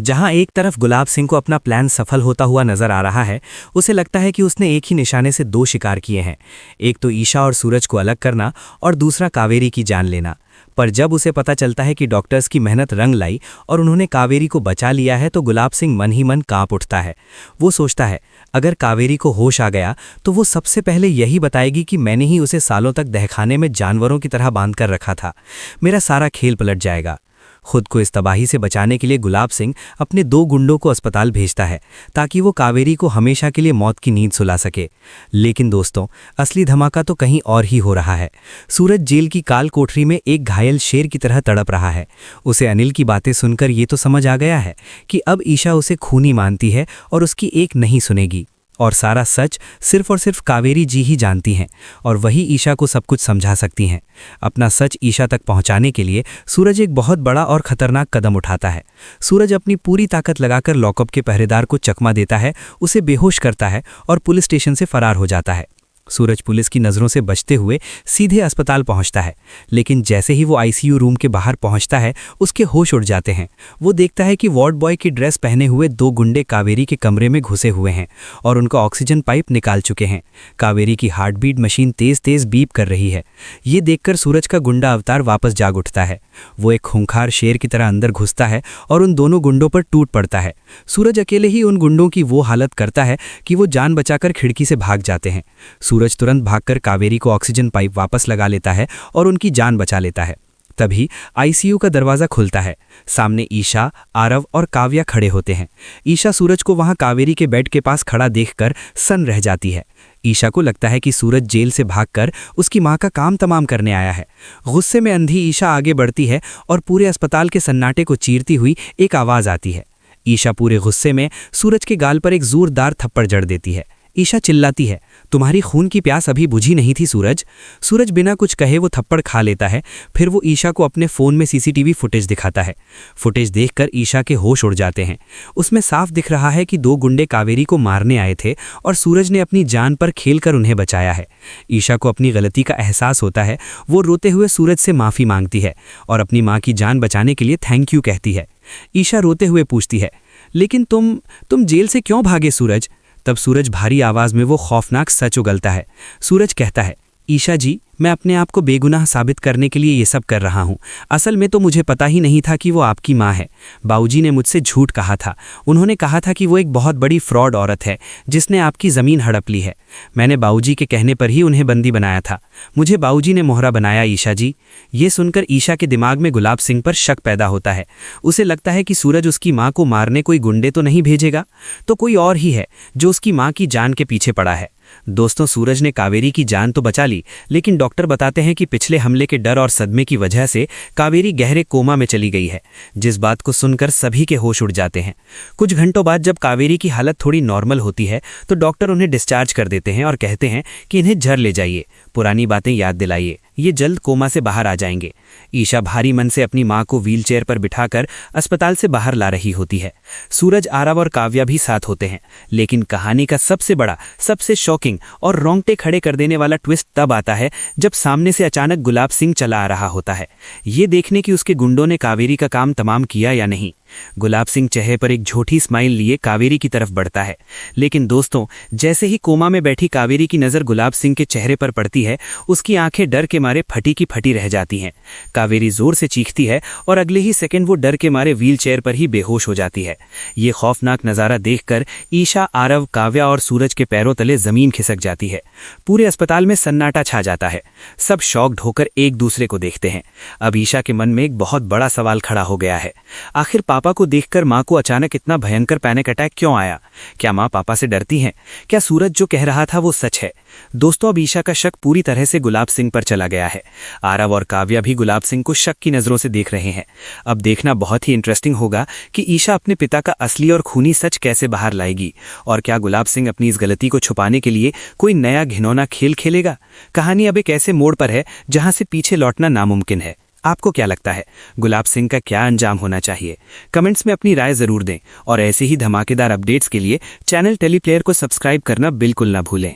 जहां एक तरफ गुलाब सिंह को अपना प्लान सफल होता हुआ नजर आ रहा है, उसे लगता है कि उसने एक ही निशाने से दो शिकार किए हैं, एक तो ईशा और सूरज को अलग करना और दूसरा कावेरी की जान लेना। पर जब उसे पता चलता है कि डॉक्टर्स की मेहनत रंग लाई और उन्होंने कावेरी को बचा लिया है, तो गुलाब सिंह मन ही मन कांप उठता है। वो सोचता है, अगर कावेरी को होश आ गया तो वो सबसे पहले यही बताएगी कि मैंने ही उसे सालों तक दहखाने में जानवरों की तरह बांध कर रखा था। मेरा सारा खेल पलट जाएगा। खुद को इस तबाही से बचाने के लिए गुलाब सिंह अपने दो गुंडों को अस्पताल भेजता है ताकि वो कावेरी को हमेशा के लिए मौत की नींद सुला सके। लेकिन दोस्तों, असली धमाका तो कहीं और ही हो रहा है। सूरज जेल की काल कोठरी में एक घायल शेर की तरह तड़प रहा है। उसे अनिल की बातें सुनकर ये तो समझ आ गया है कि अब ईशा उसे खूनी मानती है और उसकी एक नहीं सुनेगी, और सारा सच सिर्फ और सिर्फ कावेरी जी ही जानती हैं और वही ईशा को सब कुछ समझा सकती हैं। अपना सच ईशा तक पहुंचाने के लिए सूरज एक बहुत बड़ा और खतरनाक कदम उठाता है। सूरज अपनी पूरी ताकत लगाकर लॉकअप के पहरेदार को चकमा देता है, उसे बेहोश करता है और पुलिस स्टेशन से फरार हो जाता है। सूरज पुलिस की नज़रों से बचते हुए सीधे अस्पताल पहुंचता है, लेकिन जैसे ही वो आईसीयू रूम के बाहर पहुंचता है, उसके होश उड़ जाते हैं। वो देखता है कि वार्ड बॉय की ड्रेस पहने हुए दो गुंडे कावेरी के कमरे में घुसे हुए हैं और उनका ऑक्सीजन पाइप निकाल चुके हैं। कावेरी की हार्टबीट मशीन तेज तेज बीप कर रही है। ये देखकर सूरज का गुंडा अवतार वापस जाग उठता है। वो एक खूंखार शेर की तरह अंदर घुसता है और उन दोनों गुंडों पर टूट पड़ता है। सूरज अकेले ही उन गुंडों की वो हालत करता है कि वो जान बचाकर खिड़की से भाग जाते हैं। सूरज तुरंत भागकर कावेरी को ऑक्सीजन पाइप वापस लगा लेता है और उनकी जान बचा लेता है। तभी आईसीयू का दरवाजा खुलता है। सामने ईशा, आरव और काव्या खड़े होते हैं। ईशा सूरज को वहां कावेरी के बेड के पास खड़ा देखकर सन्न रह जाती है। ईशा को लगता है कि सूरज जेल से भागकर उसकी मां का काम तमाम करने आया है। गुस्से में अंधी ईशा आगे बढ़ती है और पूरे अस्पताल के सन्नाटे को चीरती हुई एक आवाज आती है। ईशा पूरे गुस्से में सूरज के गाल पर एक जोरदार थप्पड़ जड़ देती है। ईशा चिल्लाती है, तुम्हारी खून की प्यास अभी बुझी नहीं थी सूरज। सूरज बिना कुछ कहे वो थप्पड़ खा लेता है। फिर वो ईशा को अपने फ़ोन में सीसीटीवी फुटेज दिखाता है। फुटेज देखकर ईशा के होश उड़ जाते हैं। उसमें साफ दिख रहा है कि दो गुंडे कावेरी को मारने आए थे और सूरज ने अपनी जान पर खेलकर उन्हें बचाया है। ईशा को अपनी गलती का एहसास होता है। वो रोते हुए सूरज से माफ़ी मांगती है और अपनी माँ की जान बचाने के लिए थैंक यू कहती है। ईशा रोते हुए पूछती है, लेकिन तुम जेल से क्यों भागे सूरज? तब सूरज भारी आवाज में वो खौफनाक सच उगलता है। सूरज कहता है, ईशा जी, मैं अपने आप को बेगुनाह साबित करने के लिए ये सब कर रहा हूँ। असल में तो मुझे पता ही नहीं था कि वो आपकी माँ है। बाबूजी ने मुझसे झूठ कहा था। उन्होंने कहा था कि वो एक बहुत बड़ी फ्रॉड औरत है जिसने आपकी ज़मीन हड़प ली है। मैंने बाबूजी के कहने पर ही उन्हें बंदी बनाया था। मुझे बाबूजी ने मोहरा बनाया ईशा जी। ये सुनकर ईशा के दिमाग में गुलाब सिंह पर शक पैदा होता है। उसे लगता है कि सूरज उसकी माँ को मारने कोई गुंडे तो नहीं भेजेगा, तो कोई और ही है जो उसकी माँ की जान के पीछे पड़ा है। दोस्तों, सूरज ने कावेरी की जान तो बचा ली, लेकिन डॉक्टर बताते हैं कि पिछले हमले के डर और सदमे की वजह से कावेरी गहरे कोमा में चली गई है, जिस बात को सुनकर सभी के होश उड़ जाते हैं। कुछ घंटों बाद जब कावेरी की हालत थोड़ी नॉर्मल होती है तो डॉक्टर उन्हें डिस्चार्ज कर देते हैं और कहते हैं कि इन्हें घर ले जाइए, पुरानी बातें याद दिलाइए, ये जल्द कोमा से बाहर आ जाएंगे। ईशा भारी मन से अपनी माँ को व्हीलचेयर पर बिठाकर अस्पताल से बाहर ला रही होती है। सूरज, आरव और काव्या भी साथ होते हैं, लेकिन कहानी का सबसे बड़ा, सबसे शॉकिंग और रोंगटे खड़े कर देने वाला ट्विस्ट तब आता है जब सामने से अचानक गुलाब सिंह चला आ रहा होता है, ये देखने कि उसके गुंडों ने कावेरी का काम तमाम किया या नहीं। गुलाब सिंह चेहरे पर एक झूठी स्माइल लिए कावेरी की तरफ बढ़ता है, लेकिन दोस्तों, जैसे ही कोमा में बैठी कावेरी की नज़र गुलाब सिंह के चेहरे पर पड़ती है, उसकी आंखें डर के मारे फटी की फटी रह जाती हैं। कावेरी जोर से चीखती है और अगले ही सेकंड वो डर के मारे व्हीलचेयर पर ही बेहोश हो जाती है। ये खौफनाक नज़ारा देखकर ईशा, आरव, काव्या और सूरज के पैरों तले जमीन खिसक जाती है। पूरे अस्पताल में सन्नाटा छा जाता है। सब शॉक्ड होकर एक दूसरे को देखते हैं। अब ईशा के मन में एक बहुत बड़ा सवाल खड़ा हो गया है। आखिर पापा को देखकर माँ को अचानक इतना भयंकर पैनिक अटैक क्यों आया? क्या माँ पापा से डरती हैं? क्या सूरज जो कह रहा था वो सच है? दोस्तों, अब ईशा का शक पूरी तरह से गुलाब सिंह पर चला गया है। आरव और काव्या भी गुलाब सिंह को शक की नज़रों से देख रहे हैं। अब देखना बहुत ही इंटरेस्टिंग होगा कि ईशा अपने पिता का असली और खूनी सच कैसे बाहर लाएगी, और क्या गुलाब सिंह अपनी इस गलती को छुपाने के लिए कोई नया घिनौना खेल खेलेगा। कहानी अब एक ऐसे मोड़ पर है जहां से पीछे लौटना नामुमकिन है। आपको क्या लगता है, गुलाब सिंह का क्या अंजाम होना चाहिए? कमेंट्स में अपनी राय जरूर दें और ऐसे ही धमाकेदार अपडेट्स के लिए चैनल टेलीप्लेयर को सब्सक्राइब करना बिल्कुल ना भूलें।